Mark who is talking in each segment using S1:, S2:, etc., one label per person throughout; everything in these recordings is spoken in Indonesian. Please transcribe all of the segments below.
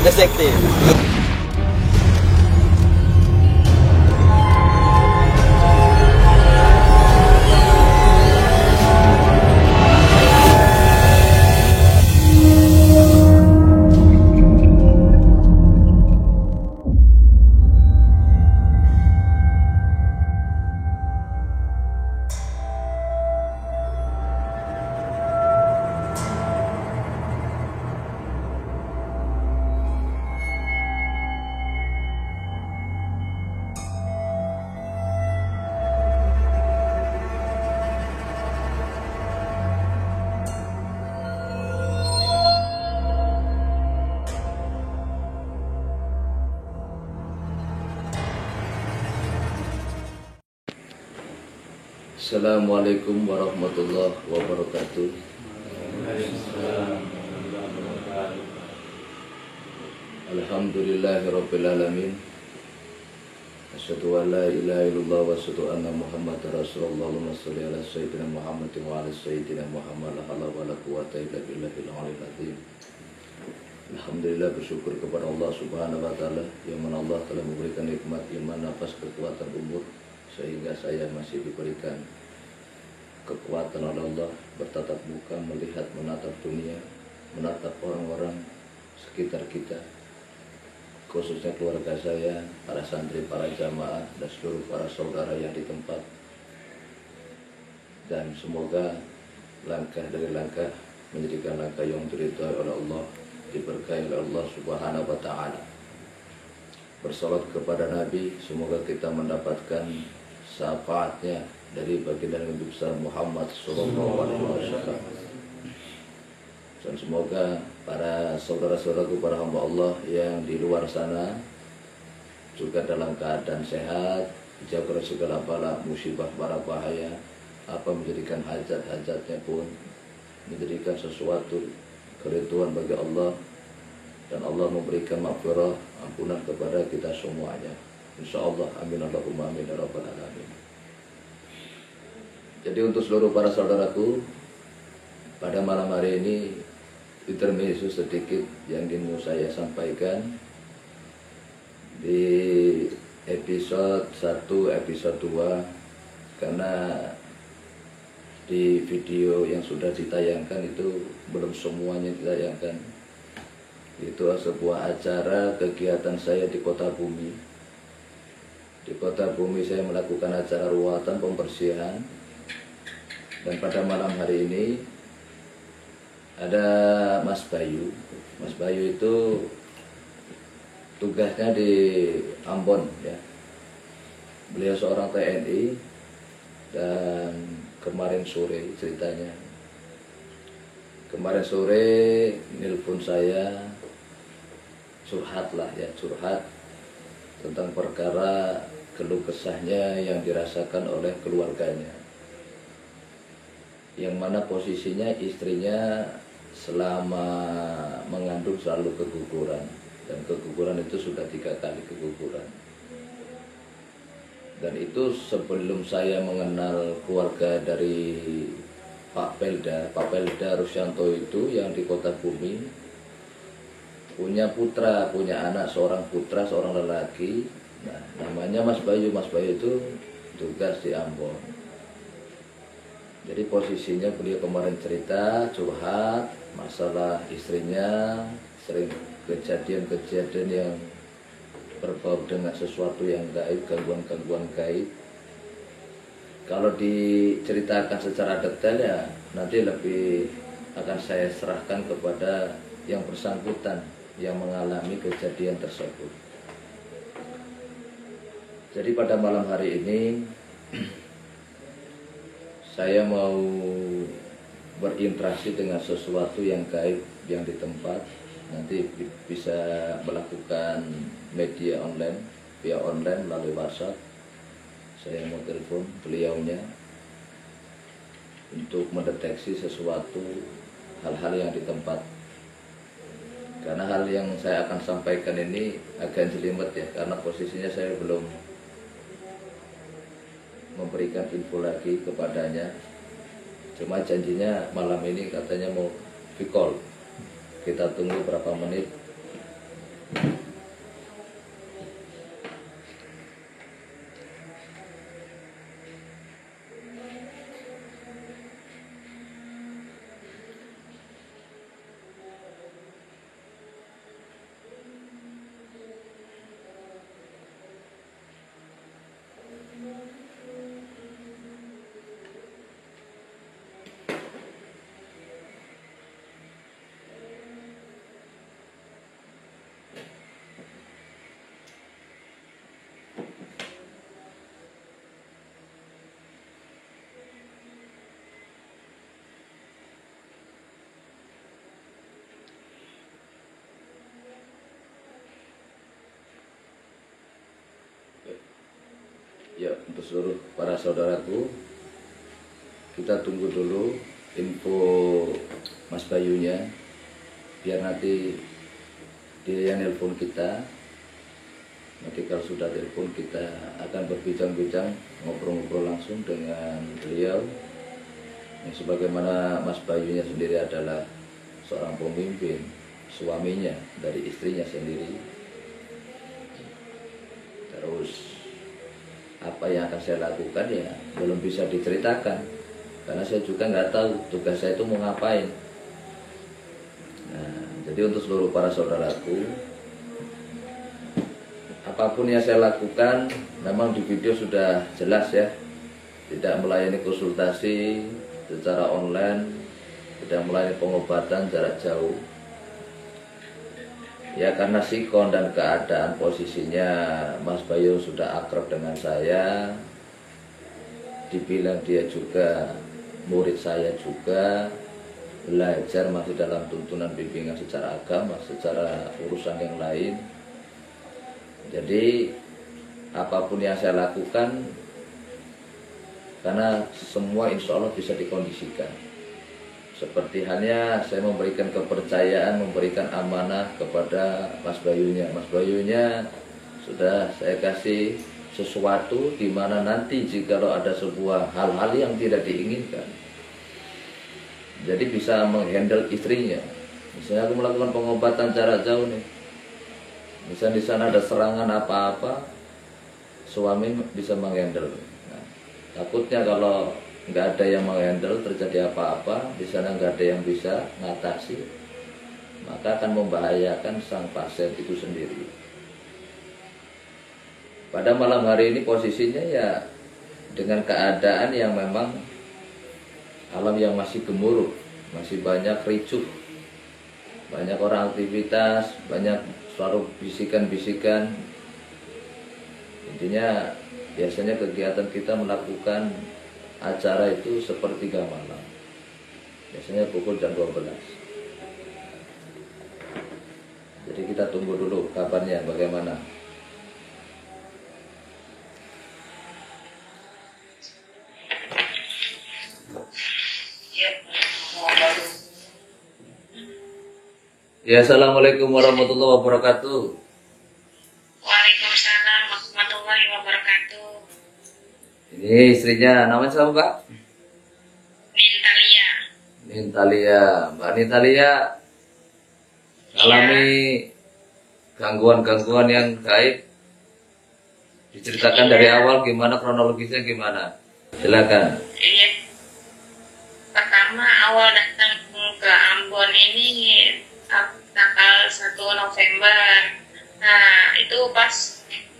S1: detektif.
S2: Assalamualaikum warahmatullahi wabarakatuh. Alhamdulillahirabbil alamin. Asyhadu an la ilaha illallah wa asyhadu anna Muhammadar Rasulullah. Allahumma shalli ala sayyidina Muhammad wa ala sayyidina Muhammad. La haula wala quwwata illa billahil aliyyil azim. Alhamdulillah, bersyukur kepada Allah Subhanahu wa taala yang mana Allah telah memberikan nikmat iman, nafas, kekuatan umur sehingga saya masih diberikan kekuatan oleh Allah bertatap muka, melihat, menatap dunia, menatap orang-orang sekitar kita, khususnya keluarga saya, para santri, para jamaah, dan seluruh para saudara yang di tempat. Dan semoga langkah dari langkah menjadikan langkah yang diridhai oleh Allah, diberkahi oleh Allah Subhanahu wa taala. Bersalat kepada Nabi, semoga kita mendapatkan syafaatnya dari baginda Nabi besar Muhammad sallallahu alaihi wasallam. Dan semoga para saudara-saudaraku, para hamba Allah yang di luar sana juga dalam keadaan sehat, dijauh dari segala bala, musibah, bara bahaya, apa menjadikan hajat-hajatnya pun menjadikan sesuatu keridhaan bagi Allah, dan Allah memberikan maghfirah, ampunan kepada kita semuanya. Insyaallah, amin Allahumma amin ya rabbal alamin. Jadi untuk seluruh para saudaraku, pada malam hari ini intermezzo sedikit yang ingin saya sampaikan di episode 1, episode 2, karena di video yang sudah ditayangkan itu belum semuanya ditayangkan. Itu sebuah acara kegiatan saya di Kota Bumi. Di Kota Bumi saya melakukan acara ruatan pembersihan. Dan pada malam hari ini ada Mas Bayu. Mas Bayu itu tugasnya di Ambon ya. Beliau seorang TNI dan kemarin sore ceritanya. Kemarin sore nelpon saya, curhat tentang perkara keluh kesahnya yang dirasakan oleh keluarganya, yang mana posisinya istrinya selama mengandung selalu keguguran, dan keguguran itu sudah 3 kali keguguran. Dan itu sebelum saya mengenal keluarga dari Pak Pelda Rusyanto itu yang di Kota Bumi, punya putra, punya anak, seorang putra, seorang lelaki. Nah, namanya Mas Bayu. Mas Bayu itu tugas di Ambon. Jadi posisinya beliau kemarin cerita, curhat masalah istrinya sering kejadian-kejadian yang berbau dengan sesuatu yang gaib, gangguan-gangguan gaib. Kalau diceritakan secara detail ya nanti lebih akan saya serahkan kepada yang bersangkutan yang mengalami kejadian tersebut. Jadi pada malam hari ini saya mau berinteraksi dengan sesuatu yang gaib yang di tempat. Nanti bisa melakukan media online, via online melalui WhatsApp. Saya mau telepon beliaunya untuk mendeteksi sesuatu hal-hal yang di tempat. Karena hal yang saya akan sampaikan ini agak jelimet ya, karena posisinya saya belum memberikan info lagi kepadanya. Cuma janjinya malam ini katanya mau call. Kita tunggu berapa menit, Ya, untuk seluruh para saudaraku, kita tunggu dulu info Mas Bayunya, biar nanti dia yang nelpon kita. Nanti kalau sudah telepon kita akan berbincang-bincang, ngobrol-ngobrol langsung dengan beliau. Yang sebagaimana Mas Bayunya sendiri adalah seorang pemimpin, suaminya dari istrinya sendiri. Terus apa yang akan saya lakukan ya belum bisa diceritakan, karena saya juga nggak tahu tugas saya itu mau ngapain. Nah, jadi untuk seluruh para saudaraku, apapun yang saya lakukan memang di video sudah jelas ya, tidak melayani konsultasi secara online, tidak melayani pengobatan jarak jauh. Ya karena sikon dan keadaan posisinya Mas Bayu sudah akrab dengan saya, dibilang dia juga murid saya juga, belajar masih dalam tuntunan bimbingan secara agama, secara urusan yang lain. Jadi apapun yang saya lakukan, karena semua insya Allah bisa dikondisikan. Seperti halnya saya memberikan kepercayaan, memberikan amanah kepada Mas Bayunya. Mas Bayunya sudah saya kasih sesuatu di mana nanti jikalau ada sebuah hal-hal yang tidak diinginkan, jadi bisa menghandle istrinya. Misalnya aku melakukan pengobatan jarak jauh nih, misalnya di sana ada serangan apa-apa, suami bisa menghandle. Nah, takutnya kalau nggak ada yang menghandle, terjadi apa-apa di sana, nggak ada yang bisa ngatasi, maka akan membahayakan sang pasien itu sendiri. Pada malam hari ini posisinya ya dengan keadaan yang memang alam yang masih gemuruh, masih banyak ricuh, banyak orang aktivitas, banyak suara bisikan-bisikan. Intinya biasanya kegiatan kita melakukan acara itu sepertiga malam, biasanya pukul jam 12. Jadi kita tunggu dulu kabarnya bagaimana. Ya, assalamualaikum warahmatullahi wabarakatuh.
S1: Waalaikumsalam warahmatullahi wabarakatuh.
S2: Ini istrinya, namanya siapa Pak?
S1: Nintalia.
S2: Nintalia. Mbak Nintalia alami gangguan-gangguan yang gaib. Diceritakan dari awal gimana, kronologisnya gimana? Silakan.
S1: Iya. Pertama awal datang ke Ambon ini tanggal 1 November. Nah, itu pas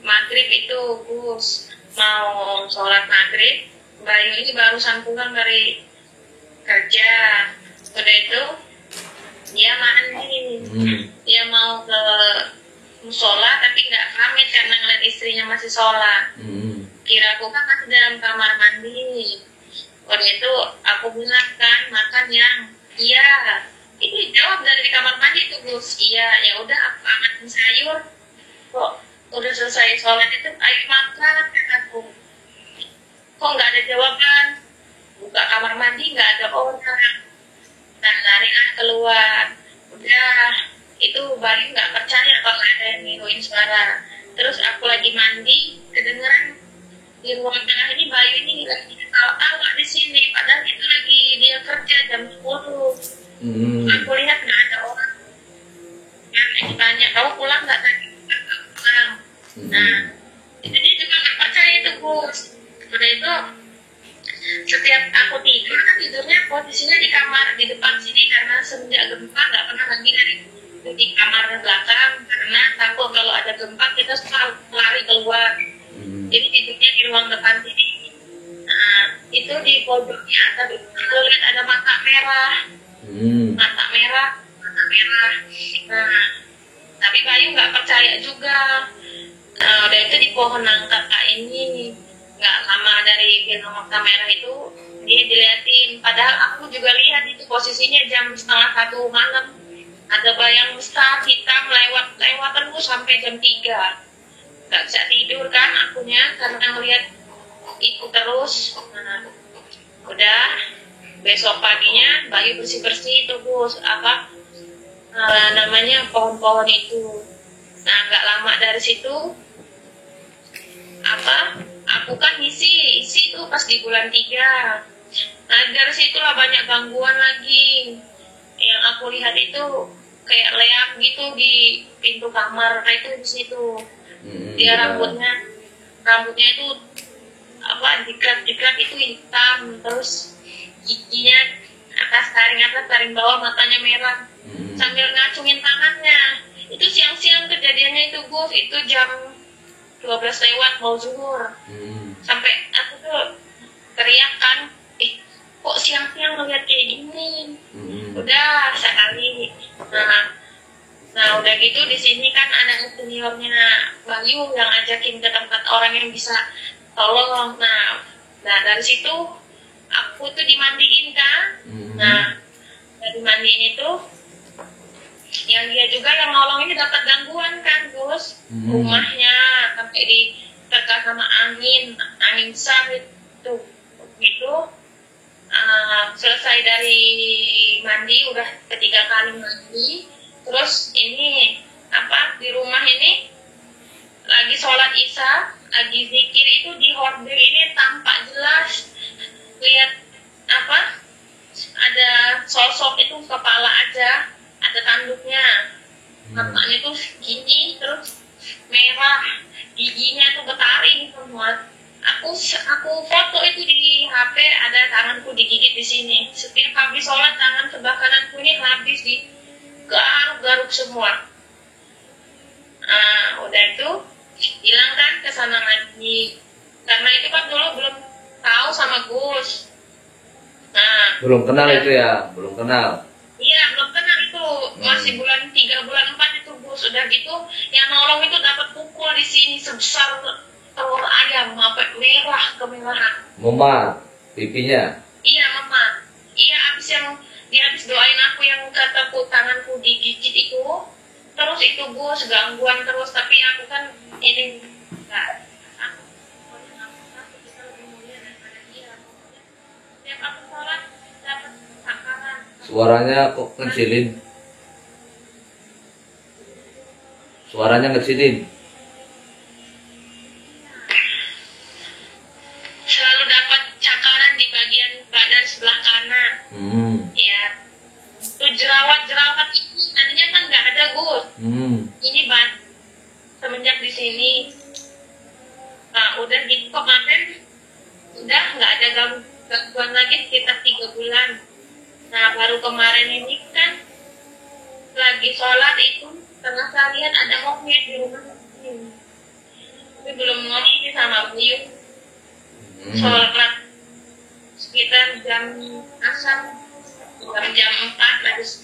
S1: maghrib itu Gus mau sholat maghrib, Bayu ini barusan pulang dari kerja. Sudah itu dia mandi, dia mau ke musola tapi nggak pamit karena ngeliat istrinya masih sholat. Kira aku kan masih dalam kamar mandi. Waktu itu aku bilang kan makan yang iya. Ini jawab dari kamar mandi tuh Gus. Iya, ya udah aku amatin sayur. Kok udah selesai sholat itu ayo makan, kataku. Kok nggak ada jawaban? Buka kamar mandi nggak ada orang. Dan lari keluar. Udah itu Bayu nggak percaya kalau ada yang niruin suara. Terus aku lagi mandi, kedengeran di ruang tengah ini Bayu ini lagi ketawa di sini. Padahal itu lagi dia kerja jam 10. Aku lihat nggak ada orang. Yang tanya, kamu pulang nggak tadi? Pulang. Nah, itu dia juga nggak percaya itu Gus. Udah itu setiap aku tidur kan tidurnya posisinya di kamar di depan sini karena semenjak gempa nggak pernah lagi di kamar belakang karena takut kalau ada gempa kita suka lari keluar. Jadi tidurnya di ruang depan sini. Nah, itu di pojoknya kalau lihat ada mata merah. Mata merah. Nah, tapi Bayu nggak percaya juga. Udah itu di pohon nangka ini nggak lama dari film mata merah itu dia diliatin. Padahal aku juga lihat itu posisinya jam 1:30 malam. Ada bayang besar hitam lewat terus sampai jam 3. Nggak bisa tidur kan akunya karena ngeliat ikut terus. Nah, udah besok paginya Bayu bersih-bersih itu Gus, namanya pohon-pohon itu. Nah, nggak lama dari situ aku kan isi itu pas di bulan 3. Nah, dari situlah banyak gangguan lagi. Yang aku lihat itu kayak leak gitu di pintu kamar. Nah, itu di situ. Dia rambutnya itu diklat itu hitam, terus giginya atas taring bawah, matanya merah, sambil ngacungin tangannya. Itu siang-siang kejadiannya itu Gus, itu jam 12 lewat mau zuhur. Sampai aku tuh teriak kan, kok siang-siang ngeliat kayak gini. Udah sekali. Nah udah gitu di sini kan ada seniornya Bayu yang ajakin ke tempat orang yang bisa tolong. Nah dari situ aku tuh dimandiin kan. Nah dari mandiin itu yang dia juga yang nolong ini dapat gangguan kan Gus. Rumahnya sampai diterka sama angin besar itu gitu. Selesai dari mandi, udah ketiga kali mandi, terus ini di rumah ini lagi sholat isya, lagi zikir itu di hordeng ini tampak jelas lihat ada sosok itu kepala aja, ada tanduknya, matanya tuh gini, terus merah, giginya tuh bertaring semua. Aku foto itu di HP, ada tanganku digigit di sini. Setiap habis sholat tangan sebelah kananku ini habis digaruk-garuk semua. Udah itu hilang kan ke sana lagi. Karena itu kan dulu belum tahu sama Gus.
S2: Belum kenal itu ya, belum kenal.
S1: Iya, belum kenal itu. Masih bulan 3, bulan 4 itu Gus. Udah gitu yang nolong itu dapat pukul di sini sebesar telur ayam, sampai merah kemerahan.
S2: Memar pipinya.
S1: Iya, memar. Iya, habis doain aku yang kataku tanganku digigit itu. Terus itu Gus gangguan terus, tapi aku kan ini enggak. Setiap aku sholat dapat sakaran.
S2: Suaranya kok ngecilin? Suaranya ngecilin.
S1: Selalu dapat cakaran di bagian badan sebelah kanan. Ya, itu jerawat ini tadinya kan nggak ada Gus. Ini semenjak di sini. Nah, udah gitu kemarin udah nggak ada gangguan lagi sekitar 3 bulan. Nah, baru kemarin ini kan lagi sholat itu tengah seharian ada monyet di rumah. Tapi belum ngomong sih sama Bayu. Sholat sekitar jam asar, jam 4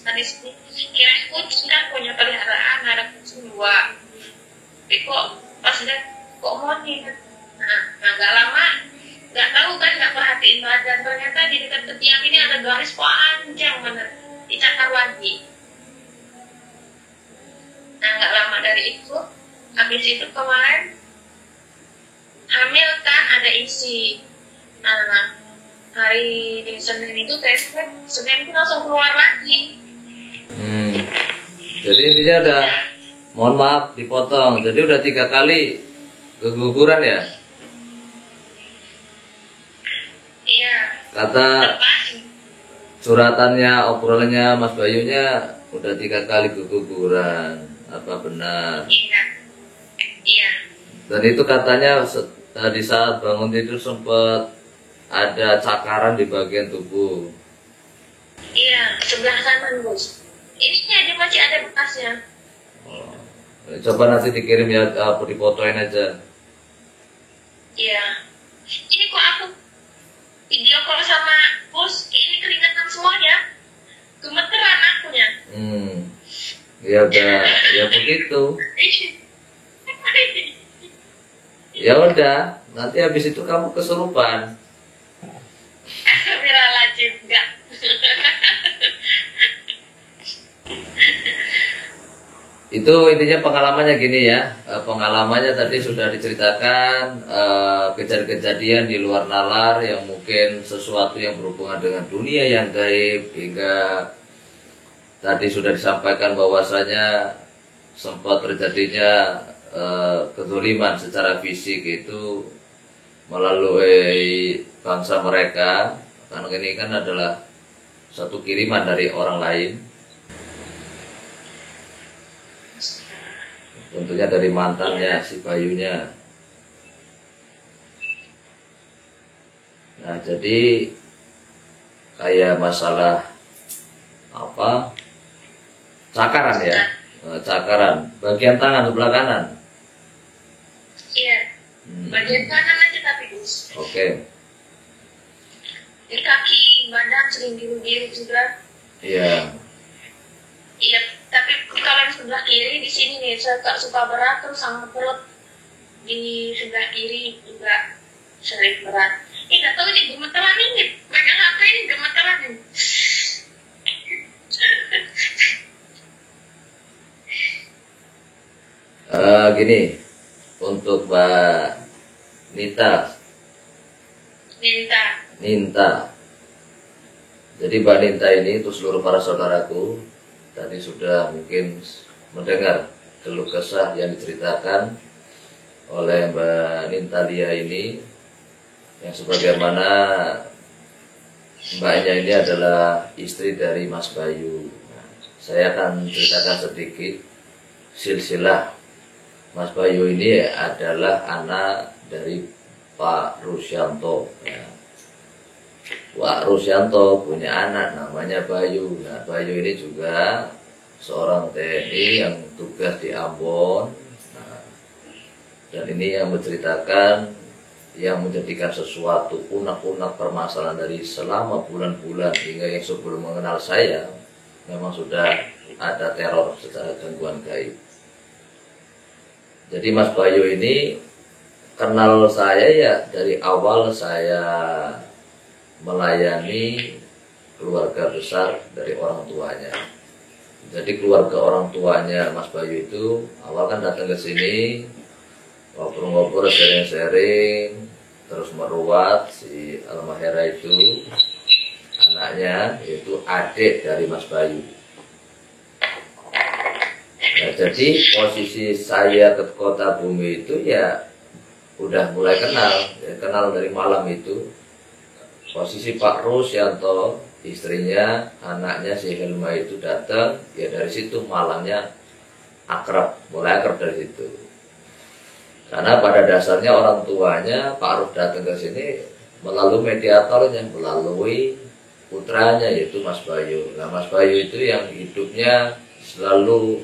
S1: tadi sini kira kucing kan punya peliharaan, ada kucing 2. Tapi kok pas lihat kok monyet. Nah nggak lama, nggak tahu kan, nggak perhatiin badan, ternyata di dekat ketiak ini ada garis panjang bener, dicakar lagi. Nah nggak lama dari itu, habis itu kemarin hamil kan, ada isi. Nah hari Senin itu tes, Senin itu langsung keluar lagi.
S2: Jadi intinya udah, mohon maaf dipotong, jadi udah 3 kali keguguran ya?
S1: Iya.
S2: Kata suratannya, obrolannya Mas Bayunya udah 3 kali keguguran, apa benar?
S1: Iya.
S2: Dan itu katanya di saat bangun tidur sempat ada cakaran di bagian tubuh.
S1: Iya, sebelah kanan Gus. Ini aja masih ada bekasnya.
S2: Coba nanti dikirim ya, aku difotoin aja.
S1: Iya. Ini kok aku video call sama Gus, ini keringetan semuanya. Gemeteran akunya.
S2: Ya udah, ya begitu. Ya udah, nanti habis itu kamu kesurupan.
S1: Astagfirullahaladzim, enggak.
S2: Itu intinya pengalamannya gini ya. Pengalamannya tadi sudah diceritakan, kejadian-kejadian di luar nalar yang mungkin sesuatu yang berhubungan dengan dunia yang gaib, hingga tadi sudah disampaikan bahwasanya sempat terjadinya kezaliman secara fisik itu melalui bangsa mereka, karena ini kan adalah satu kiriman dari orang lain. Tentunya dari mantannya si Bayunya. Nah, jadi kayak masalah apa? Cakaran ya. Cakaran bagian tangan sebelah kanan.
S1: Iya. Bagian kanan aja tapi Gus.
S2: Oke.
S1: Di kaki, badan sering biru-biru juga.
S2: Iya.
S1: Iya, tapi kalau yang sebelah kiri di sini nih suka berat, terus sama perut di sebelah kiri juga sering berat. Nggak tahu ini gemeteran ini, pegang HP ini gemeteran ini.
S2: Gini, untuk Mbak Ninta. Jadi Mbak Ninta ini untuk seluruh para saudaraku tadi sudah mungkin mendengar keluh kesah yang diceritakan oleh Mbak Nintalia ini, yang sebagaimana mbaknya ini adalah istri dari Mas Bayu. Nah, saya akan ceritakan sedikit silsilah. Mas Bayu ini adalah anak dari Pak Rusyanto. Ya. Pak Rusyanto punya anak namanya Bayu. Nah, Bayu ini juga seorang TNI yang tugas di Ambon. Nah, dan ini yang menceritakan, yang menjadikan sesuatu unek-unek permasalahan dari selama bulan-bulan hingga yang sebelum mengenal saya, memang sudah ada teror secara gangguan gaib. Jadi Mas Bayu ini kenal saya ya dari awal saya melayani keluarga besar dari orang tuanya. Jadi keluarga orang tuanya Mas Bayu itu awal kan datang ke sini, ngobrol-ngobrol, sharing-sharing, terus meruat si Almahera itu anaknya, yaitu adik dari Mas Bayu. Nah, jadi posisi saya ke Kota Bumi itu ya udah mulai kenal dari malam itu. Posisi Pak Rusyanto, istrinya, anaknya si Helma itu datang, ya dari situ malamnya mulai akrab dari situ. Karena pada dasarnya orang tuanya Pak Rus datang ke sini melalui mediatornya, melalui putranya yaitu Mas Bayu. Nah, Mas Bayu itu yang hidupnya selalu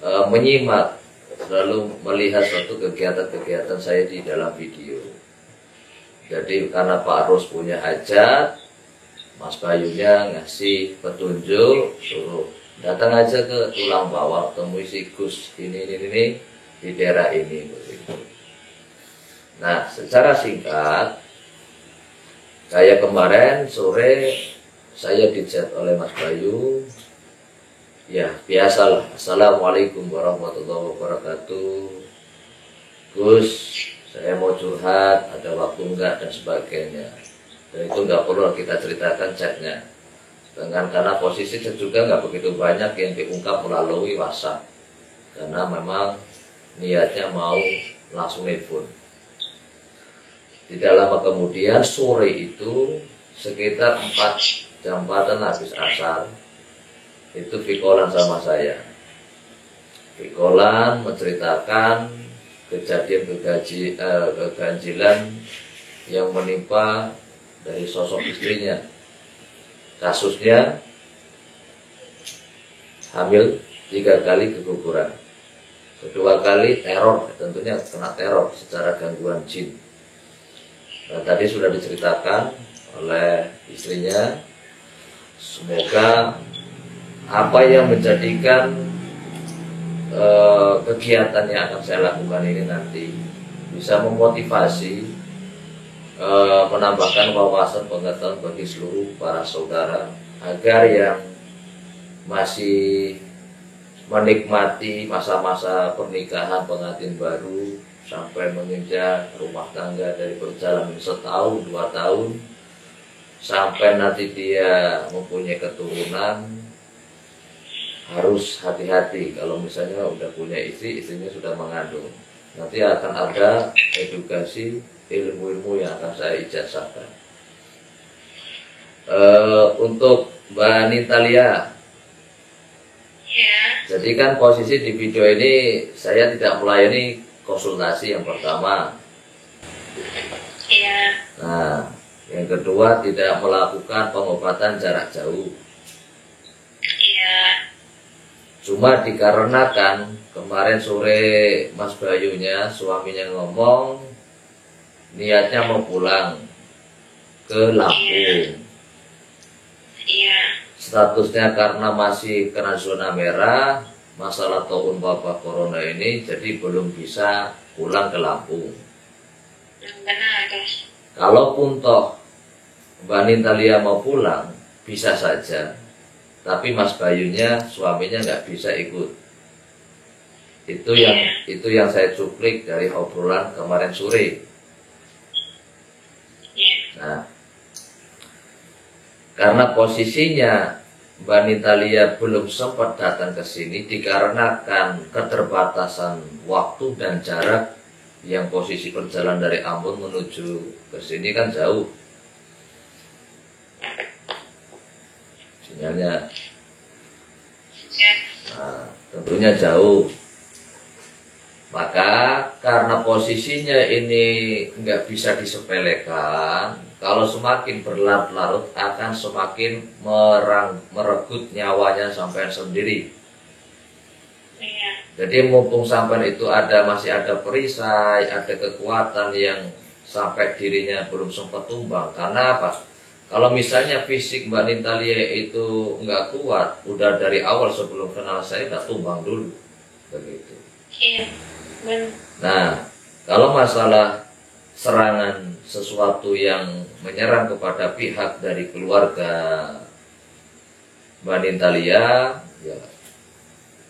S2: menyimak, selalu melihat suatu kegiatan-kegiatan saya di dalam video. Jadi karena Pak Rus punya hajat, Mas Bayunya ngasih petunjuk, suruh datang aja ke Tulang Bawah, temui si Gus ini di daerah ini begitu. Nah, secara singkat, kayak kemarin sore saya dicat oleh Mas Bayu. Ya, biasalah. Assalamualaikum warahmatullahi wabarakatuh. Gus, saya mau curhat, ada waktu enggak, dan sebagainya. Dan itu enggak perlu kita ceritakan chatnya. Karena posisi chat juga enggak begitu banyak yang diungkap melalui WhatsApp. Karena memang niatnya mau langsung nelfon. Tidak lama kemudian, sore itu, sekitar 4 jam habis asar, itu Vikolan sama saya. Vikolan menceritakan kejadian keganjilan yang menimpa dari sosok istrinya. Kasusnya hamil 3 kali keguguran, 2 kali teror, tentunya kena teror secara gangguan jin. Nah, tadi sudah diceritakan oleh istrinya. Semoga apa yang menjadikan kegiatan yang akan saya lakukan ini nanti bisa memotivasi, menambahkan wawasan pengetahuan bagi seluruh para saudara, agar yang masih menikmati masa-masa pernikahan pengantin baru sampai menginjak rumah tangga dari perjalanan setahun 2 tahun sampai nanti dia mempunyai keturunan, harus hati-hati kalau misalnya udah punya istri, istrinya sudah mengandung. Nanti akan ada edukasi ilmu-ilmu yang akan saya ijazahkan. Untuk Mbak Nitalia,
S1: Ya.
S2: jadi kan posisi di video ini saya tidak melayani konsultasi yang pertama.
S1: Iya.
S2: Nah, yang kedua tidak melakukan pengobatan jarak jauh.
S1: Iya.
S2: Cuma dikarenakan kemarin sore Mas Bayunya, suaminya ngomong niatnya mau pulang ke Lampung.
S1: Iya.
S2: Statusnya karena masih kena zona merah, masalah tahun wabah corona ini, jadi belum bisa pulang ke Lampung.
S1: Benar, guys.
S2: Kalaupun toh Mbak Nitalia mau pulang, bisa saja. Tapi Mas Bayunya, suaminya nggak bisa ikut. Itu yang saya cuplik dari obrolan kemarin sore.
S1: Iya.
S2: Nah, karena posisinya Mbak Nitalia belum sempat datang ke sini dikarenakan keterbatasan waktu dan jarak yang posisi perjalanan dari Ambon menuju ke sini kan jauh. Sinyalnya,
S1: Ya.
S2: nah, tentunya jauh. Maka karena posisinya ini nggak bisa disepelekan, kalau semakin berlarut-larut akan semakin meregut nyawanya sampai sendiri.
S1: Iya.
S2: Jadi mumpung sampai itu masih ada perisai, ada kekuatan yang sampai dirinya belum sempat tumbang. Karena apa? Kalau misalnya fisik Mbak Nitalia itu nggak kuat, udah dari awal sebelum kenal saya udah tumbang dulu, begitu.
S1: Iya. Benar.
S2: Nah, kalau masalah serangan sesuatu yang menyerang kepada pihak dari keluarga Mbak Nitalia, ya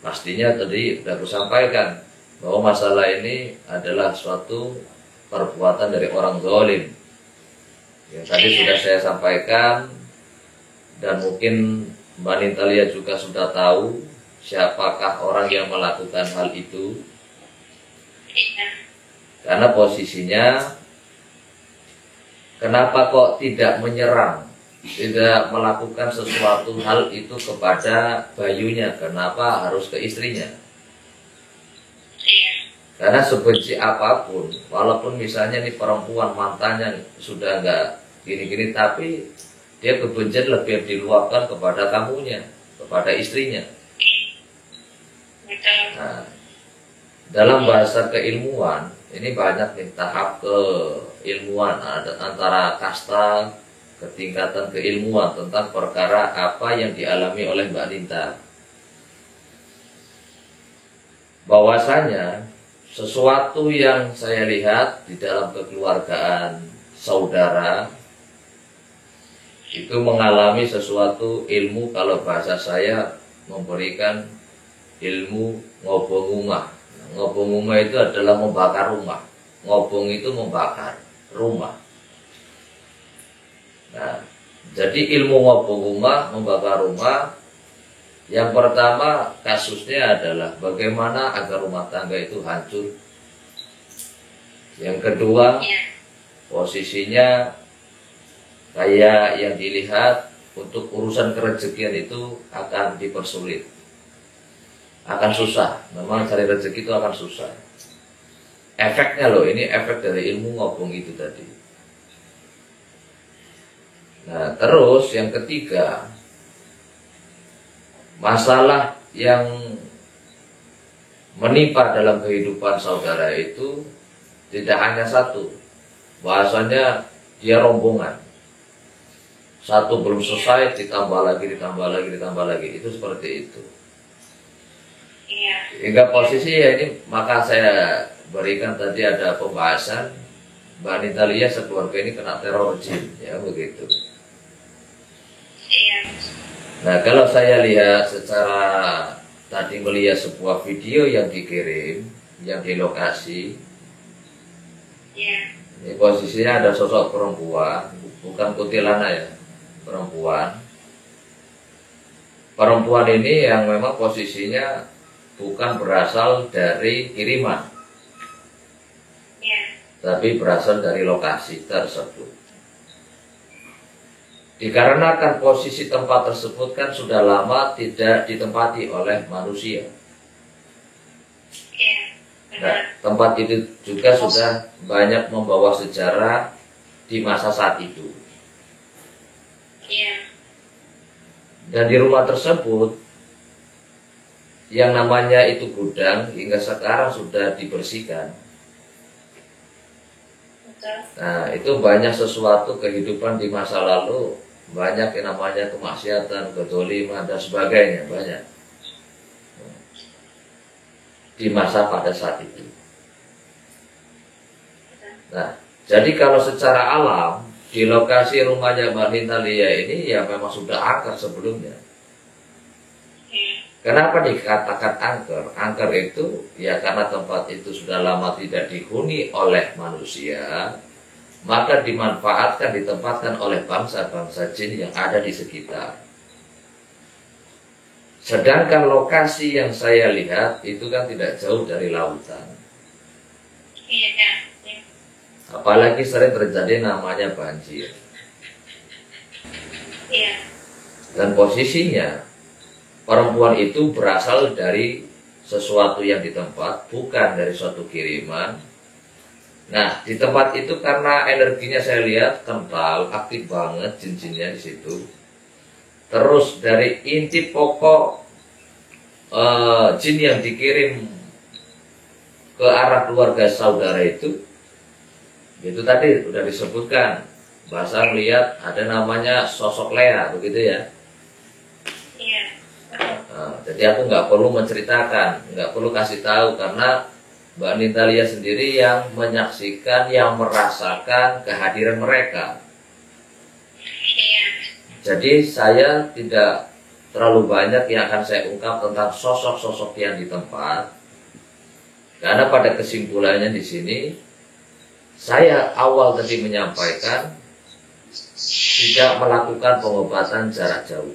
S2: pastinya tadi sudah aku sampaikan bahwa masalah ini adalah suatu perbuatan dari orang zalim. Yang tadi sudah saya sampaikan, dan mungkin Mbak Nitalia juga sudah tahu siapakah orang yang melakukan hal itu.
S1: Iya.
S2: Karena posisinya, kenapa kok tidak menyerang, tidak melakukan sesuatu hal itu kepada Bayunya, kenapa harus ke istrinya?
S1: Iya.
S2: Karena sebenci apapun, walaupun misalnya nih perempuan mantannya sudah nggak gini-gini, tapi dia kebencian lebih diluapkan kepada kamunya, kepada istrinya.
S1: Betul.
S2: Nah, dalam bahasa keilmuan, ini banyak nih tahap keilmuan, ada antara kasta, ketingkatan keilmuan tentang perkara apa yang dialami oleh Mbak Ninta. Bahwasanya sesuatu yang saya lihat di dalam kekeluargaan saudara itu mengalami sesuatu ilmu, kalau bahasa saya memberikan ilmu ngobong rumah. Ngobong rumah itu adalah membakar rumah. Ngobong itu membakar rumah. Nah, jadi ilmu ngobong rumah, membakar rumah, yang pertama kasusnya adalah bagaimana agar rumah tangga itu hancur. Yang kedua, posisinya kayak yang dilihat, untuk urusan kerezekian itu akan dipersulit, akan susah. Memang cari rezeki itu akan susah. Efeknya loh, ini efek dari ilmu ngobong itu tadi. Nah, terus yang ketiga, masalah yang menimpa dalam kehidupan saudara itu tidak hanya satu. Bahasanya dia rombongan. Satu belum selesai, ditambah lagi, ditambah lagi, ditambah lagi. Itu seperti itu.
S1: Iya.
S2: Hingga posisi ya ini, maka saya berikan tadi ada pembahasan Mbak Nitalia sekeluarga ini kena teror jin, ya begitu.
S1: Iya.
S2: Nah, kalau saya lihat secara tadi melihat sebuah video yang dikirim, yang di lokasi. Ini posisinya ada sosok perempuan, bukan kuntilanak ya, perempuan. Perempuan ini yang memang posisinya bukan berasal dari kiriman, tapi berasal dari lokasi tersebut. Dikarenakan posisi tempat tersebut kan sudah lama tidak ditempati oleh manusia. Nah, tempat itu juga sudah banyak membawa sejarah di masa saat itu. Dan di rumah tersebut yang namanya itu gudang hingga sekarang sudah dibersihkan. Nah, itu banyak sesuatu kehidupan di masa lalu, banyak yang namanya kemaksiatan, kedzaliman dan sebagainya, banyak di masa pada saat itu. Nah, jadi kalau secara alam di lokasi rumahnya Mbak Nitalia ini ya memang sudah angker sebelumnya. Kenapa dikatakan angker? Angker itu ya karena tempat itu sudah lama tidak dihuni oleh manusia, maka dimanfaatkan, ditempatkan oleh bangsa-bangsa jin yang ada di sekitar. Sedangkan lokasi yang saya lihat itu kan tidak jauh dari lautan. Apalagi sering terjadi namanya banjir. Dan posisinya perempuan itu berasal dari sesuatu yang di tempat, bukan dari suatu kiriman. Nah, di tempat itu karena energinya saya lihat kental, aktif banget jin-jinnya di situ. Terus dari inti pokok jin yang dikirim ke arah keluarga saudara itu tadi sudah disebutkan. Bahasa melihat ada namanya sosok Lea, begitu ya. Nah, jadi aku nggak perlu menceritakan, nggak perlu kasih tahu karena Mbak Nitalia sendiri yang menyaksikan, yang merasakan kehadiran mereka. Jadi saya tidak terlalu banyak yang akan saya ungkap tentang sosok-sosok yang di tempat, karena pada kesimpulannya di sini saya awal tadi menyampaikan tidak melakukan pengobatan jarak jauh.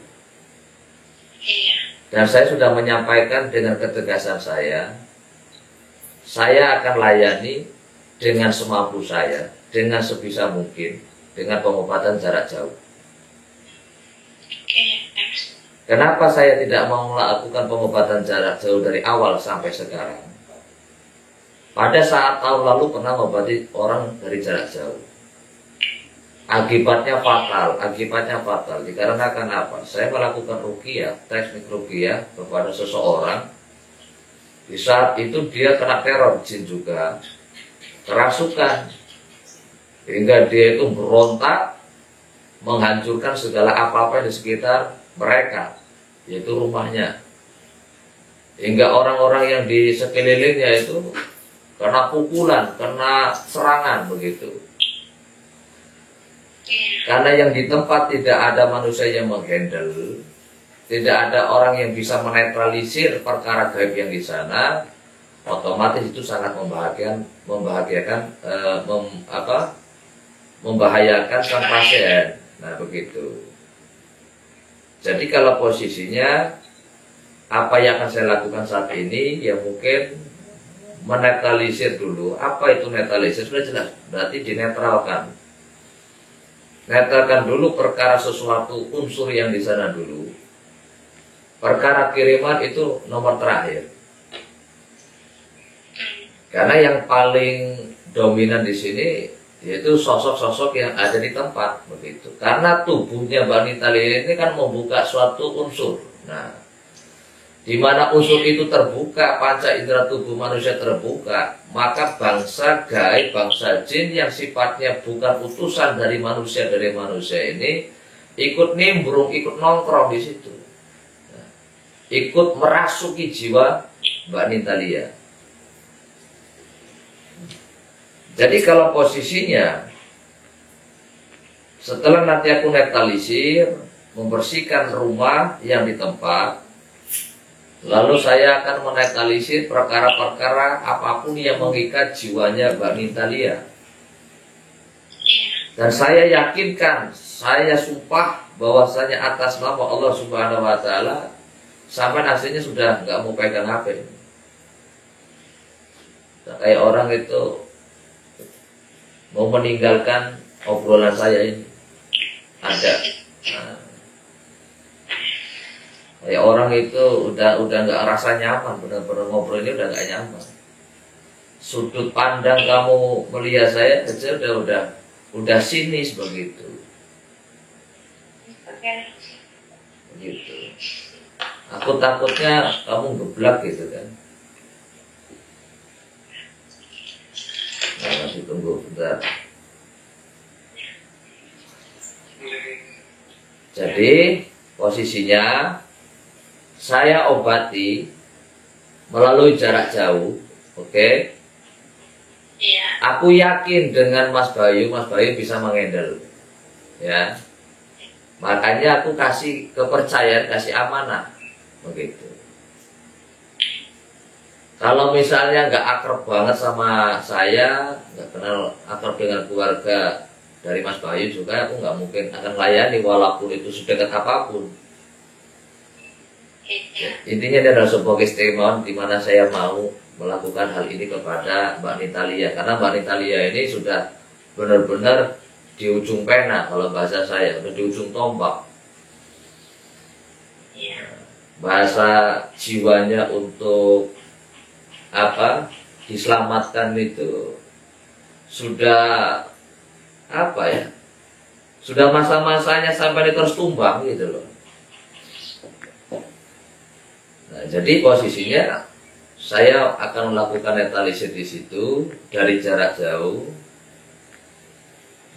S2: Dan saya sudah menyampaikan dengan ketegasan saya akan layani dengan semampu saya, dengan sebisa mungkin, dengan pengobatan jarak jauh. Kenapa saya tidak mau melakukan pengobatan jarak jauh dari awal sampai sekarang? Pada saat tahun lalu pernah mengobati orang dari jarak jauh. Akibatnya fatal. Dikarenakan apa? Saya melakukan ruqyah, teknik ruqyah kepada seseorang. Di saat itu dia kena teror jin juga, kerasukan, hingga dia itu berontak, menghancurkan segala apa-apa di sekitar mereka, yaitu rumahnya. Hingga orang-orang yang di sekelilingnya itu kena pukulan, kena serangan begitu. Karena yang di tempat tidak ada manusia yang menghandle, tidak ada orang yang bisa menetralisir perkara gaib yang di sana, otomatis itu sangat membahayakan sang pasien. Nah begitu. Jadi kalau posisinya apa yang akan saya lakukan saat ini, ya mungkin menetralisir dulu. Apa itu netralisir? Sudah jelas, berarti dinetralkan. Netralkan dulu perkara sesuatu unsur yang di sana dulu. Perkara kiriman itu nomor terakhir. Karena yang paling dominan di sini yaitu sosok-sosok yang ada di tempat begitu. Karena tubuhnya Mbak Nitalia ini kan membuka suatu unsur. Nah, di mana unsur itu terbuka, panca indera tubuh manusia terbuka, maka bangsa gaib, bangsa jin yang sifatnya bukan utusan dari manusia ini ikut nimbrung, ikut nongkrong di situ. Nah, ikut merasuki jiwa Mbak Nitalia. Jadi kalau posisinya setelah nanti aku netralisir, membersihkan rumah yang di tempat, Lalu saya akan menetralisir perkara-perkara apapun yang mengikat jiwanya Mbak Nitalia. Dan saya yakinkan, saya sumpah bahwasanya atas nama Allah Subhanahu wa taala, sampai aslinya sudah nggak mau pegang HP. Nah, kayak orang itu mau meninggalkan obrolan saya ini. Ada. Nah, kayak orang itu udah nggak rasa nyaman, benar-benar ngobrol ini udah nggak nyaman. Sudut pandang kamu melihat saya aja udah sinis begitu. Begitu. Aku takutnya kamu geblak gitu kan. Nah, masih tunggu bentar. Jadi posisinya saya obati melalui jarak jauh, oke?
S1: Iya.
S2: Aku yakin dengan Mas Bayu bisa mengendal, ya. Makanya aku kasih kepercayaan, kasih amanah, begitu. Kalau misalnya nggak akrab banget sama saya, nggak kenal akrab dengan keluarga dari Mas Bayu juga, aku nggak mungkin akan layani walaupun itu sedekat apapun. Intinya ini adalah sebuah keistimewaan di mana saya mau melakukan hal ini kepada Mbak Nitalia, karena Mbak Nitalia ini sudah benar-benar di ujung pena, kalau bahasa saya sudah di ujung tombak. Bahasa jiwanya untuk diselamatkan itu sudah sudah masa-masanya sampai terus tumbang gitu loh. Nah, jadi posisinya saya akan melakukan netralisir di situ dari jarak jauh.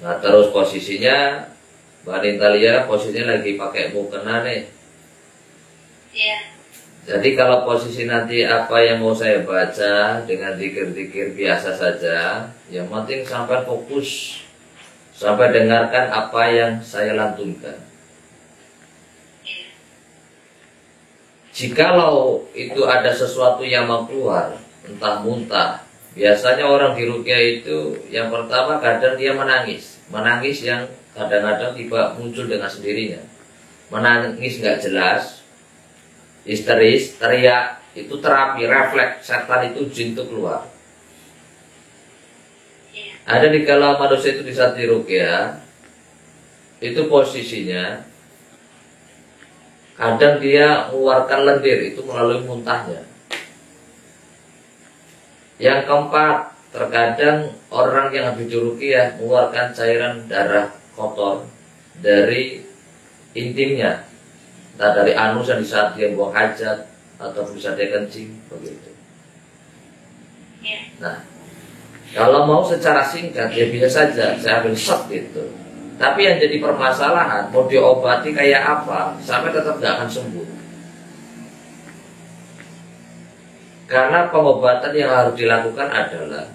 S2: Nah, terus posisinya Mbak Nitalia posisinya lagi pakai mukena nih.
S1: Iya.
S2: Jadi kalau posisi nanti apa yang mau saya baca dengan zikir-zikir biasa saja, yang penting sampai fokus, sampai dengarkan apa yang saya lantunkan. Jikalau itu ada sesuatu yang mau keluar, entah muntah, biasanya orang di ruqyah itu yang pertama kadang dia menangis yang kadang-kadang tiba muncul dengan sendirinya. Menangis nggak jelas, histeris, teriak, itu terapi refleks setan itu jin itu keluar. Ada di kala manusia itu di saat di ruqyah, itu posisinya kadang dia mengeluarkan lendir itu melalui muntahnya. Yang keempat, terkadang orang yang habis di ruqyah mengeluarkan cairan darah kotor dari intimnya, entah dari anus yang di saat dia buang hajat atau di saat dia kencing, begitu. Nah, kalau mau secara singkat ya bisa saja saya ambil shot gitu. Tapi yang jadi permasalahan mau diobati kayak apa sampai tetap gak akan sembuh. Karena pengobatan yang harus dilakukan adalah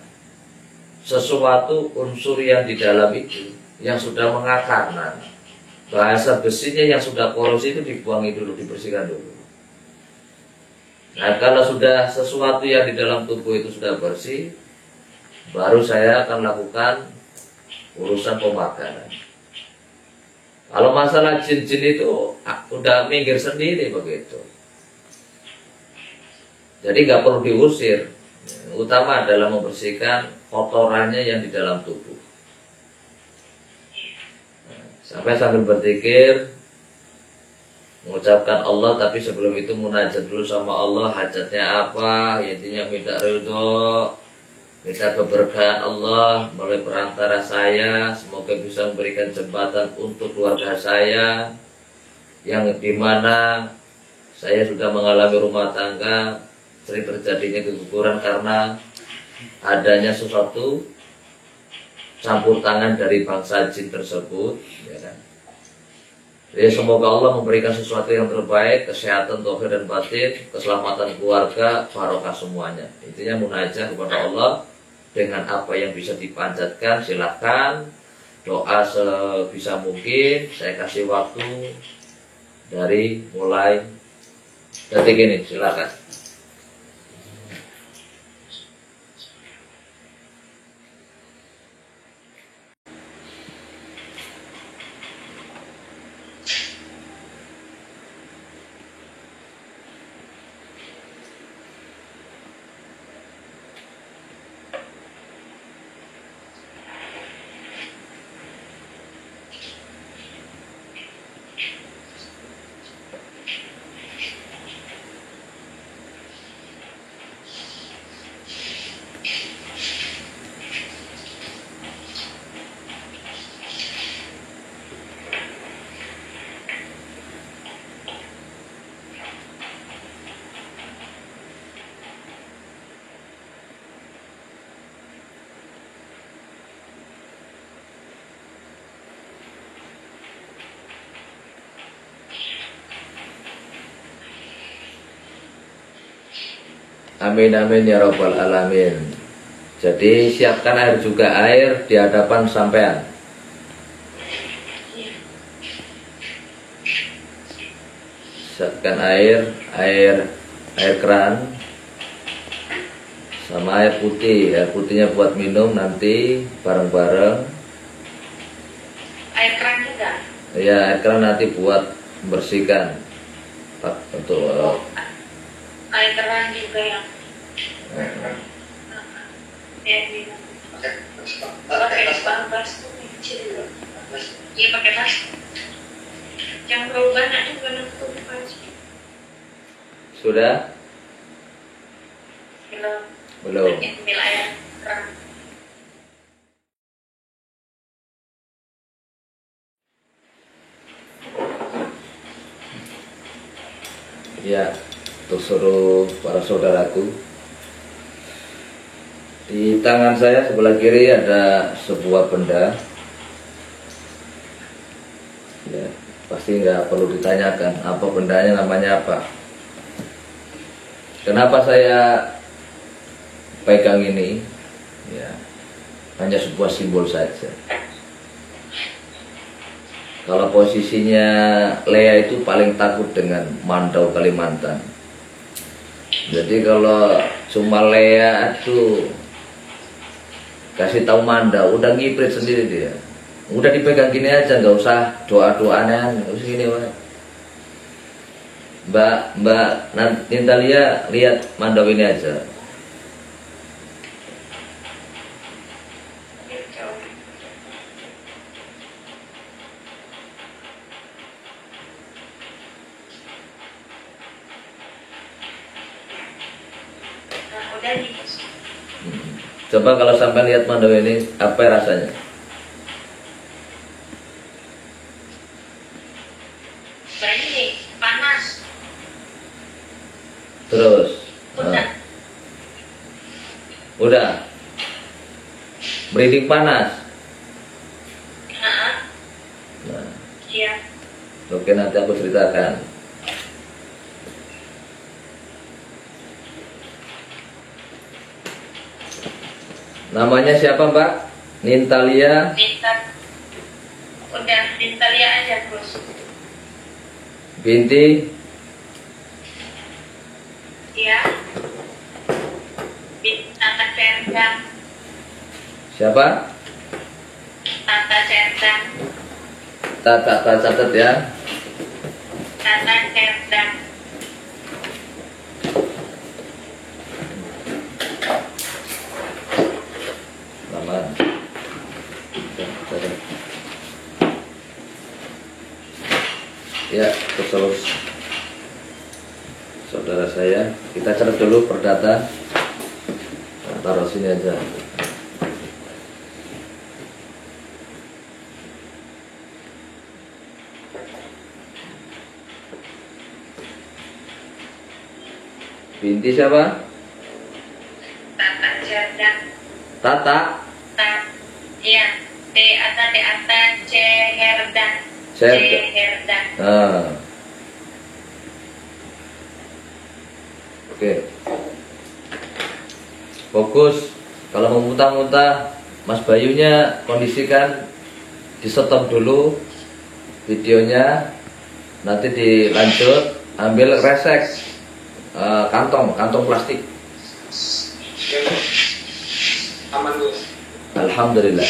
S2: sesuatu unsur yang di dalam itu yang sudah mengakar. Nah, bahasa besinya yang sudah korosi itu dibuangi dulu, dibersihkan dulu. Nah, kalau sudah sesuatu yang di dalam tubuh itu sudah bersih, baru saya akan lakukan urusan pemakaran. Kalau masalah jin-jin itu udah minggir sendiri begitu. Jadi nggak perlu diusir. Utama adalah membersihkan kotorannya yang di dalam tubuh. Sampai sambil berzikir, mengucapkan Allah, tapi sebelum itu munajat dulu sama Allah, hajatnya apa, intinya minta ridho, minta keberkahan Allah melalui perantara saya, semoga bisa memberikan jembatan untuk keluarga saya yang dimana saya sudah mengalami rumah tangga sering terjadinya keguguran karena adanya sesuatu campur tangan dari bangsa jin tersebut, ya kan? Jadi semoga Allah memberikan sesuatu yang terbaik, kesehatan, taufik dan batin, keselamatan keluarga, barokah semuanya. Intinya munajat kepada Allah dengan apa yang bisa dipanjatkan, silahkan doa sebisa mungkin. Saya kasih waktu dari mulai Jadi gini, silakan. Amin amin ya rabbal alamin. Jadi siapkan air juga, air di hadapan sampean. Siapkan air keran sama air putih. Air putihnya buat minum nanti bareng-bareng.
S1: Air keran juga?
S2: Ya, air keran nanti buat membersihkan untuk
S1: air keran juga yang minum. Pakai bas kecil. Iya pakai bas. Yang terlalu banyak juga nutup bas.
S2: Sudah? Belum.
S1: Ambil air keran.
S2: Ya, untuk seluruh para saudaraku, di tangan saya sebelah kiri ada sebuah benda. Ya, pasti nggak perlu ditanyakan apa bendanya, namanya apa. Kenapa saya pegang ini? Ya, hanya sebuah simbol saja. Kalau posisinya Lea itu paling takut dengan Mandau Kalimantan. Jadi kalau cuma Lea itu kasih tahu Mandau, udah ngiprit sendiri dia. Udah dipegang gini aja, nggak usah doa-doa aneh, nggak usah gini, Mbak Nintalia, lihat Mandau ini aja. Coba kalau sampai lihat Mandau ini, apa rasanya?
S1: Ini panas.
S2: Terus? Udah. Merinding panas. Nah.
S1: Iya.
S2: Oke, nanti aku ceritakan. Namanya siapa, Mbak? Nintalia?
S1: Udah, Nintalia aja, Bos.
S2: Binti?
S1: Iya. Tata Cerdang.
S2: Siapa?
S1: Tata Cerdang.
S2: Tata catat ya.
S1: Tata Cerdang.
S2: Ya, terus saudara saya, kita catat dulu perdata. Taruh sini aja. Binti siapa?
S1: Tata Cerdang.
S2: Tata?
S1: Iya. T-A-T-A-T Cerdang. Cerdang.
S2: Oke. Fokus. Kalau mau muntah-muntah, Mas Bayunya kondisikan di stop dulu videonya. Nanti dilanjut, ambil resek kantong plastik.
S3: Aman dulu.
S2: Alhamdulillah.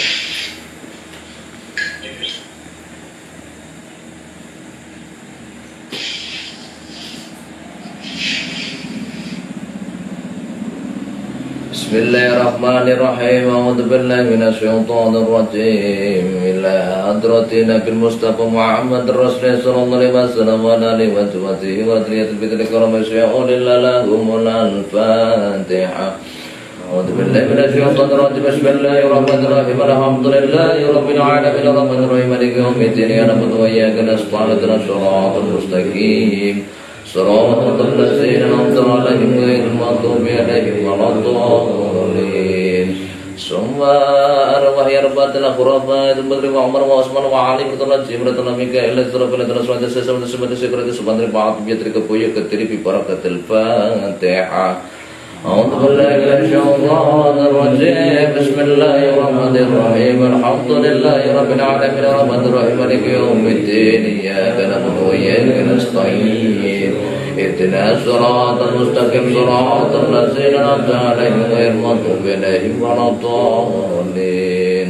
S2: Bismillahirrahmanirrahim. A'udzu billahi minasyaitonir rajim. Ila hadratin Nabi Mustafa Muhammad Rasulullah sallallahu alaihi wasallam wa alihi wa sahbihi wa tabi'atul bid'ah karam sya'ulillahumul al-Fatihah. A'udzu billahi minasyaitonir rajim. Bismillahirrahmanirrahim. Alhamdulillahi rabbil alamin arrahmanir rahim maliki yaumiddin. Ya na'budu wa iyyaka nasta'in ihdinas siratal mustaqim. صراط الذين أنعمت عليهم غير المغضوب عليهم ولا الضالين ثم أرواح أربعة الخلفاء البدر وعمر وعثمان وعلي رضي الله عنهم ميكائيل إسرافيل الأسود السبعة السكرة سبحان بعض بيترك بويا كتير ببركة الفاتحة أعوذ بالله من الشيطان الرجيم بسم الله الرحمن الرحيم الحمد لله رب العالمين الرحمن الرحيم مالك يوم الدين إياك نعبد وإياك نستعين اهدنا الصراط المستقيم صراط الذين أنعمت عليهم غير المغضوب عليهم ولا الضالين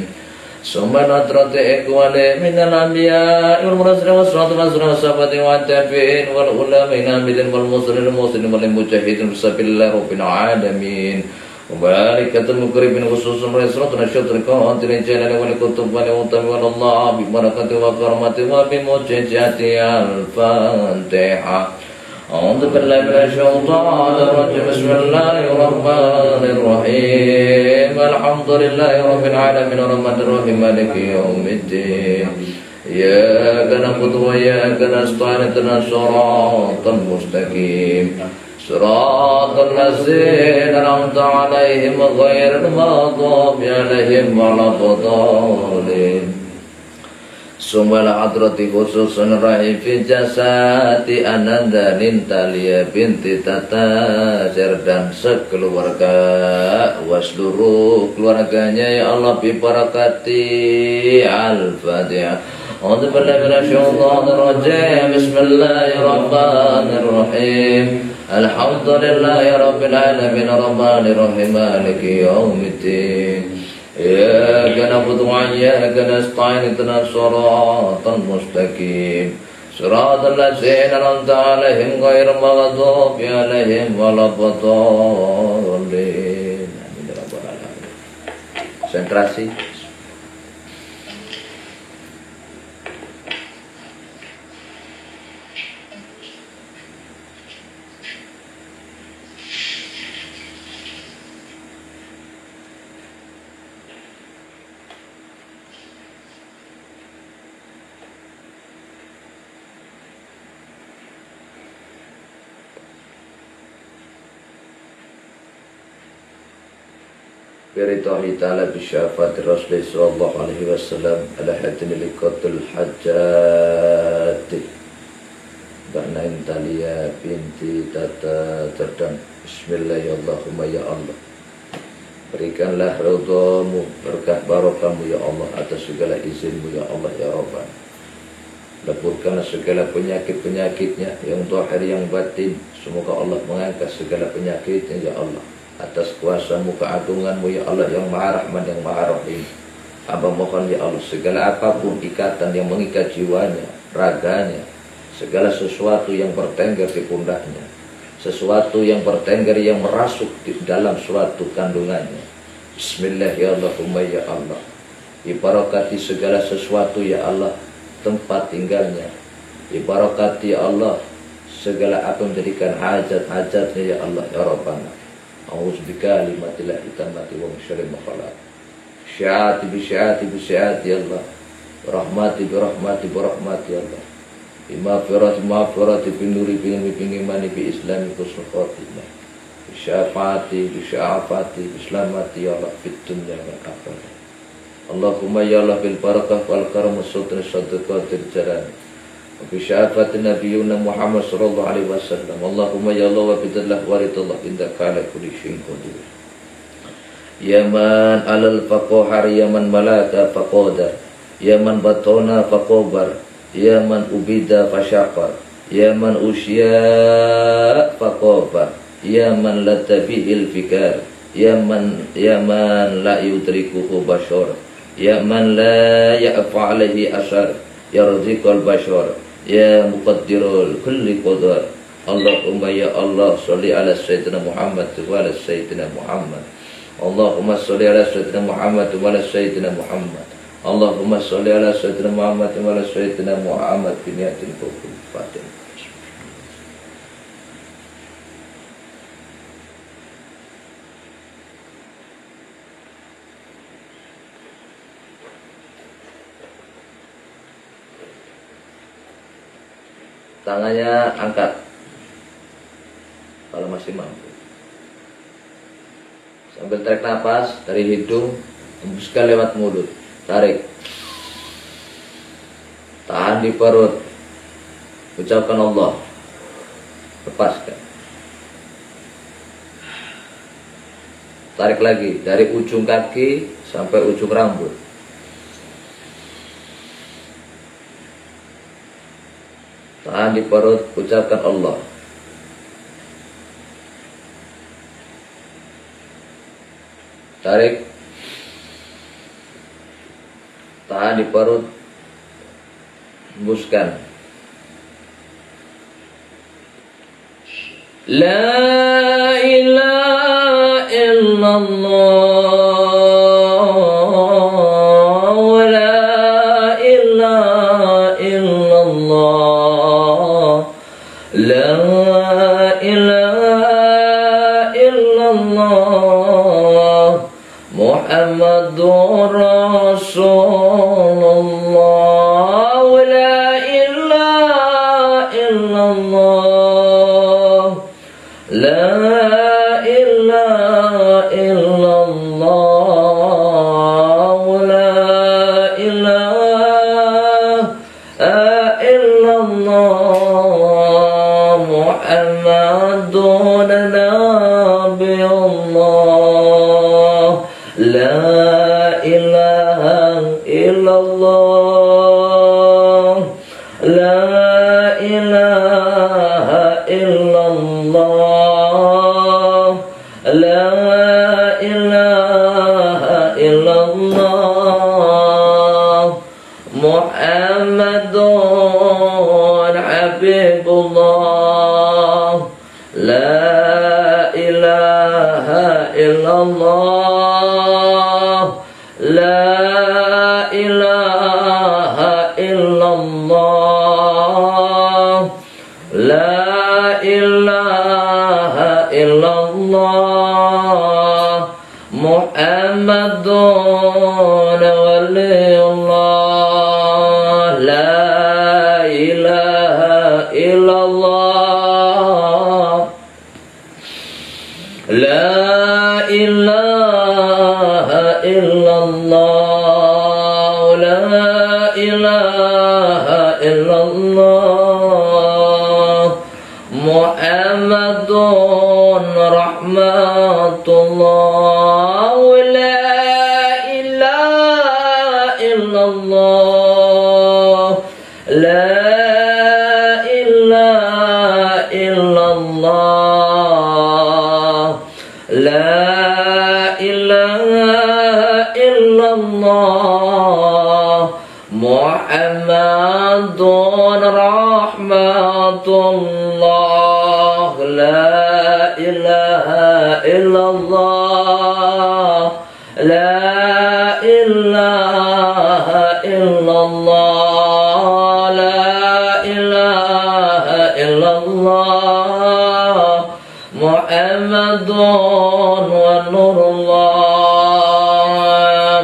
S2: ثم نترك إخواني من الأنبياء والمرسلين والصلاة والسلام والصحابة والتابعين والعلماء العاملين والمسلمين والمجاهدين في سبيل الله رب العالمين وملائكة المقربين خصوصا رئيسنا الشطر قاتل الجلال والكتب والأوتام والله ببركة وكرمة وبمعجزات الفاتحة أعوذ بالله من الشيطان الرجيم بسم الله الرحمن الرحيم الحمد لله رب العالمين الرحمن الرحيم مالك يوم الدين إياك نعبد وإياك نستعين اهدنا الصراط المستقيم صراط الذين أنعمت عليهم غير المغضوب عليهم ولا الضالين Sumbala hadrati khususun rahim fi jasati Ananda Nintalia binti Tata dan sekeluarga wa seluruh keluarganya ya Allah bi barakati al-Fatihah. A'udzu billahi minasyaitonir rajim. Bismillahirrahmanirrahim. Alhamdulillahi rabbil alamin arrahmanir rahim maliki yaumiddin. إياك نعبد وإياك نستعين اهدنا الصراط المستقيم صراط الذين أنعمت عليهم غير المغضوب عليهم ولا الضالين. Konsentrasi. Berittahi ta'ala bisyafati Rasulullah sallallahu alaihi wasallam ala hadini likatul hajjati Ba'na intalia binti tata terdan. Bismillahirrahmanirrahim. Ya Allah, berikanlah ridhamu, berkah barokahmu ya Allah atas segala izinmu ya Allah ya Rabbana. Leburkanlah segala penyakit-penyakitnya yang zahir yang batin. Semoga Allah mengangkat segala penyakitnya ya Allah atas kuasamu, keagunganmu ya Allah yang maha rahman yang maha rahim. Hamba mohon ya Allah segala apapun ikatan yang mengikat jiwanya, raganya, segala sesuatu yang bertengger di pundaknya, sesuatu yang bertengger yang merasuk di dalam suatu kandungannya. Bismillahirrahmanirrahim. Ya Allah, ibarakati segala sesuatu ya Allah tempat tinggalnya, ibarakati ya Allah segala apa yang menjadikan hajat-hajatnya ya Allah ya Rabbana. A'udzubika kalimatillah itamati wa min syarri ma khalaq. Syiati bi syiati ya Allah. Rahmati bi rahmati ya Allah. Maghfirati bi nuri bi imani bi islami husnul khatimah. Syafaati bi islamati ya Allah fid dunya wal akhirah. Allahumma ya Allah bil barakah wal karam was sutr sadaqatil jaran. Bisyafatin Nabiyuna Muhammad sallallahu alaihi wasallam. Allahumma ya Allah wa bidallah wa ridallah indaka ala kulli syai'in qadir. Ya man alal faqahar ya man malaka faqadar ya man batona faqabar ya man ubida fasyaqar ya man usya faqafa, ya man latafihil fikar, ya man la yudrikuhu bashar, ya man la ya'fa alaihi asar, ya raziqal bashar, ya muqaddirul kulli qadar. Allahumma ya Allah sholli ala sayyidina Muhammad wa ala sayyidina Muhammad. Allahumma sholli ala sayyidina Muhammad wa ala sayyidina Muhammad. Allahumma sholli ala sayyidina Muhammad wa ala sayyidina Muhammad bi niyatin qabul Fatihah. Tangannya angkat kalau masih mampu. Sambil tarik nafas dari hidung, hembuskan lewat mulut. Tarik. Tahan di perut. Ucapkan Allah. Lepaskan. Tarik lagi dari ujung kaki sampai ujung rambut. Tahan di perut, ucapkan Allah. Tarik. Tahan di perut, hembuskan. La ilaha illallah, la ilaha illallah, la ilaha illallah, Muhammadur Rasulullah, la ilaha illallah, la ilaha illallah, la ilaha illallah, Muhammadun Nabiyullah, la ilaha illallah, la ilaha illallah, la ilaha illallah, Muhammadun Habibullah, la ilaha illallah, la ilaha illallah, la ilaha illallah, Muhammadun waliyullah, la ilaha illallah, la ilaha illallah, la ilaha illallah, Muhammadun rahmatullah, la ilaha illallah, la ilaha illallah, la ilaha illallah, Muhammadun rahmatullah, la ilaha illallah, la ilaha illallah, la ilaha illallah, Muhammadun wa nurullah,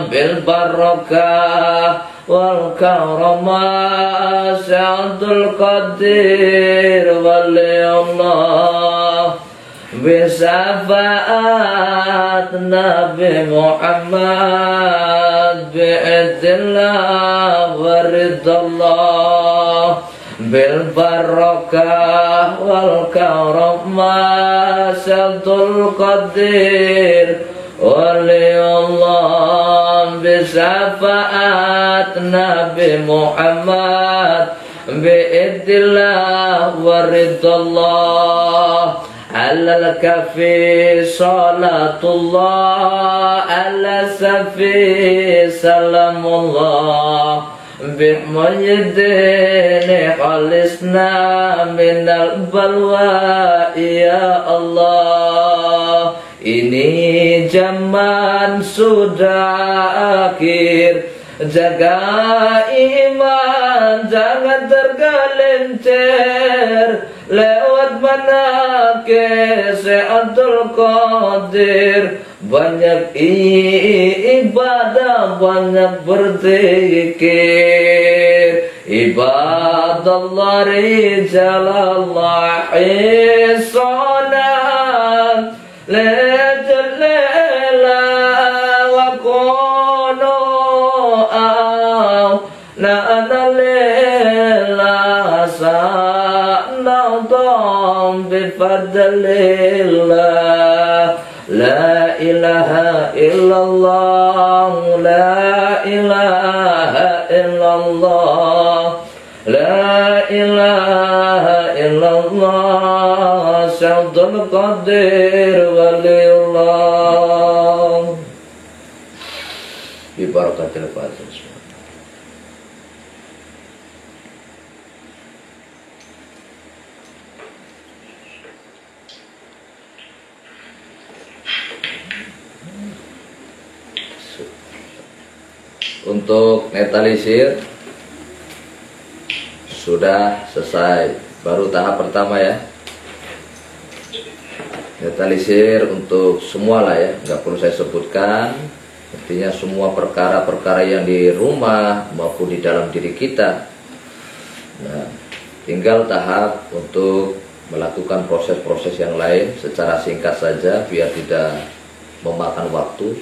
S2: bil barakah wal karamah, Sa'dul Qadir waliyullah, bisyafaat Nabi Muhammad, bi'idillah wa ridallah, bil barakah wal karamah, Sa'dul Qadir waliyullah, bisyafaat Nabi Muhammad, bi'idillah waridallah. Alal kafi salatullah, ala safi salamullah. Bi'muyyidini khalisna minal balwa ya Allah. Ini zaman sudah akhir, jaga iman jangan tergelincir lewat manakib Abdul Qadir. Banyak ibadah, banyak berzikir. Ibadallah rijalallahi salat lejalla wa kono na'ana lillah sa'nadam bifadlillah. La ilaha illallah, la ilaha illallah, la ilaha illallah. Abdul Qadir waliullah. Bi barakatil Fatihah. Untuk netralisir sudah selesai, baru tahap pertama ya. Netralisir untuk semua lah ya, nggak perlu saya sebutkan. Artinya semua perkara-perkara yang di rumah maupun di dalam diri kita. Nah, tinggal tahap untuk melakukan proses-proses yang lain secara singkat saja biar tidak memakan waktu.